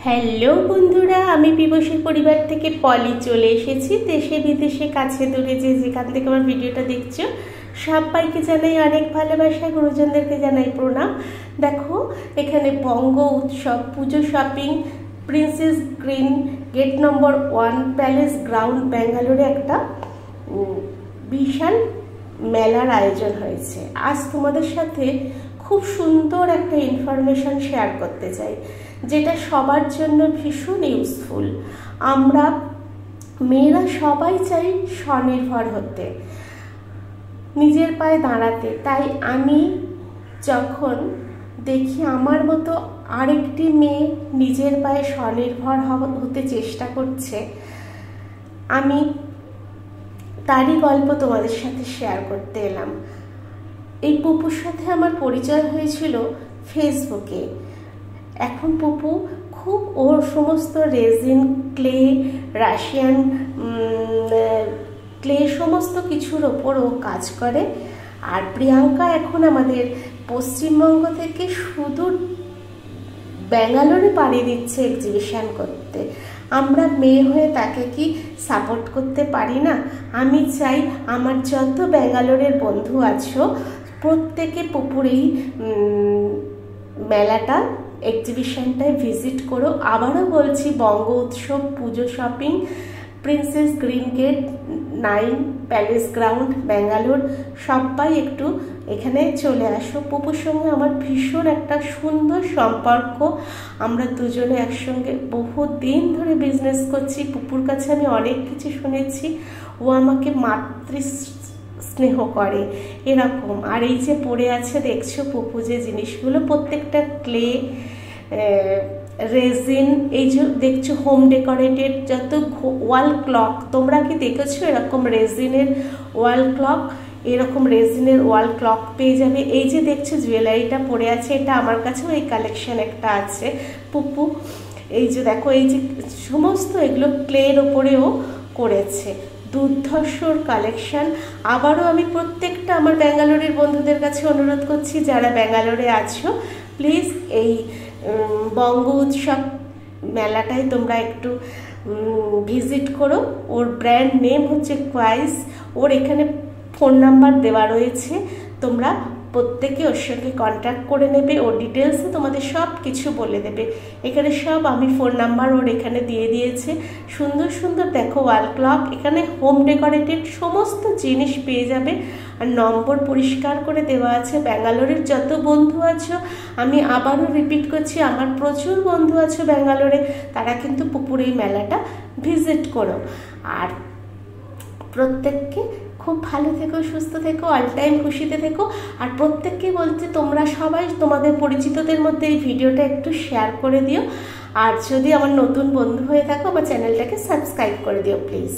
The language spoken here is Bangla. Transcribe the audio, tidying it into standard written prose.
হ্যালো বন্ধুরা, আমি বিবশী পরিবার থেকে পলি চলে এসেছি। দেশে বিদেশে কাছে দূরে যে যেখান থেকে আমার ভিডিওটা দেখছো সবাইকে জানাই অনেক ভালোবাসা, গুরুজনদেরকে জানাই প্রণাম। দেখো, এখানে Banga Utsav Pujo shopping princess green gate number 1 palace ground ব্যাঙ্গালোরে একটা বিশাল মেলার আয়োজন হয়েছে। আজ তোমাদের সাথে খুব সুন্দর একটা ইনফরমেশন শেয়ার করতে চাই, যেটা সবার জন্য ভীষণ ইউজফুল। আমরা মেয়েরা সবাই চাই স্বনির্ভর হতে, নিজের পায়ে দাঁড়াতে। তাই আমি যখন দেখি আমার মতো আরেকটি মেয়ে নিজের পায়ে স্বনির্ভর হতে চেষ্টা করছে, আমি তারই গল্প তোমাদের সাথে শেয়ার করতে এলাম। এই পুপুর সাথে আমার পরিচয় হয়েছিল ফেসবুকে। এখন পুপু খুব ওর সমস্ত রেজিন, ক্লে, রাশিয়ান ক্লে সমস্ত কিছুর ওপর ও কাজ করে। আর প্রিয়াঙ্কা এখন আমাদের পশ্চিমবঙ্গ থেকে সুদূর ব্যাঙ্গালোরে পাড়ি দিচ্ছে এক্সিবিশন করতে। আমরা মেয়ে হয়ে তাকে কি সাপোর্ট করতে পারি না? আমি চাই আমার যত ব্যাঙ্গালোরের বন্ধু আছো প্রত্যেকে পুপুর এই মেলাটা এক্সিবিশনটায় ভিজিট করো। আবারও বলছি, Banga Utsav Pujo shopping princess green gate 9 palace ground Bangalore. সবাই একটু এখানে চলে আসো। পুপুর সঙ্গে আমার ভীষণ একটা সুন্দর সম্পর্ক। আমরা দুজনে একসঙ্গে বহু দিন ধরে বিজনেস করছি। পুপুর কাছে আমি অনেক কিছু শুনেছি। ও আমাকে মাতৃ স্নেহ করে এরকম। আর এই যে পড়ে আছে দেখছো পুপু যে জিনিসগুলো, প্রত্যেকটা ক্লে, রেজিন, এই যে দেখছো হোম ডেকোরেটেড যত ওয়াল ক্লক, তোমরা কি দেখেছো এরকম রেজিনের ওয়াল ক্লক? এরকম রেজিনের ওয়াল ক্লক পেয়ে যাবে। এই যে দেখছো জুয়েলারিটা পড়ে আছে, এটা আমার কাছেও এই কালেকশন একটা আছে পুপু। এই যে দেখো, এই যে সমস্ত এগুলো ক্লের ওপরেও করেছে। দুর্ধর্ষর কালেকশন। আবারও আমি প্রত্যেকটা আমার ব্যাঙ্গালোরের বন্ধুদের কাছে অনুরোধ করছি, যারা ব্যাঙ্গালোরে আছো প্লিজ এই বঙ্গ উৎসব মেলাটায় তোমরা একটু ভিজিট করো। ওর ব্র্যান্ড নেম হচ্ছে কোয়াইস। ওর এখানে ফোন নাম্বার দেওয়া রয়েছে, তোমরা প্রত্যেকে ওর সঙ্গে কন্ট্যাক্ট করে নেবে। ওর ডিটেলসে তোমাদের সব কিছু বলে দেবে। এখানে সব আমি ফোন নাম্বার ওর এখানে দিয়ে দিয়েছে। সুন্দর সুন্দর দেখো ওয়াল ক্লক, এখানে হোম ডেকোরেটেড সমস্ত জিনিস পেয়ে যাবে। আর নম্বর পরিষ্কার করে দেওয়া আছে। ব্যাঙ্গালোরের যত বন্ধু আছো, আমি আবারও রিপিট করছি, আমার প্রচুর বন্ধু আছো ব্যাঙ্গালোরে, তারা কিন্তু পুপুর এই মেলাটা ভিজিট করো। আর প্রত্যেককে খুব ভালো থেকো, সুস্থ থেকো, অল টাইম খুশিতে থেকো। আর প্রত্যেককে বলছি, তোমরা সবাই তোমাদের পরিচিতদের মধ্যে এই ভিডিওটা একটু শেয়ার করে দিও। আর যদি আমার নতুন বন্ধু হয়ে থাকো, আমার চ্যানেলটাকে সাবস্ক্রাইব করে দিও প্লিজ।